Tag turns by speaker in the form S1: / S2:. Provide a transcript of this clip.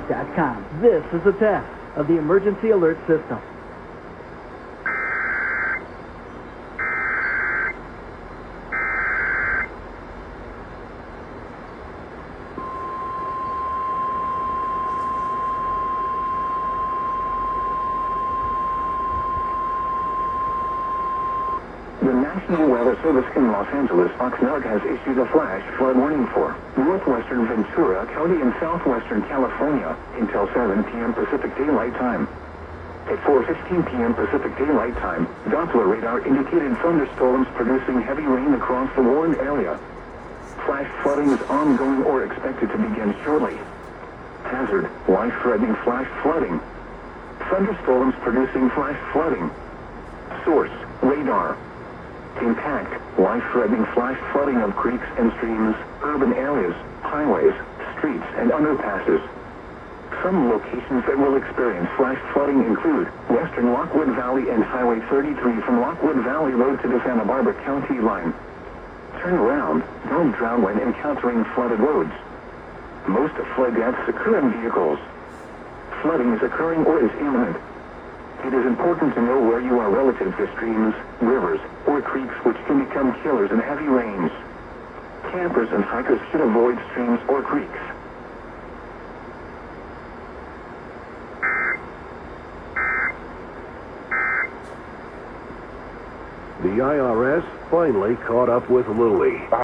S1: KFI.com. This is a test of the emergency alert system.
S2: The National Weather Service in Los Angeles, Oxnard, has issued a flash flood warning for Northwestern, Ventura County in southwestern California until 7 p.m. Pacific Daylight Time. At 4:15 p.m. Pacific Daylight Time, Doppler radar indicated thunderstorms producing heavy rain across the warned area. Flash flooding is ongoing or expected to begin shortly. Hazard: life-threatening flash flooding. Thunderstorms producing flash flooding. Source: radar. Impact: life-threatening flash flooding of creeks and streams, urban areas, highways, streets, and underpasses. Some locations that will experience flash flooding include western Lockwood Valley and Highway 33 from Lockwood Valley Road to the Santa Barbara County line. Turn around, don't drown when encountering flooded roads. Most flood deaths occur in vehicles. Flooding is occurring or is imminent. It is important to know where you are relative to streams, rivers, or creeks which can become killers in heavy rains. Campers and hikers should avoid streams or creeks.
S3: The IRS finally caught up with Louie.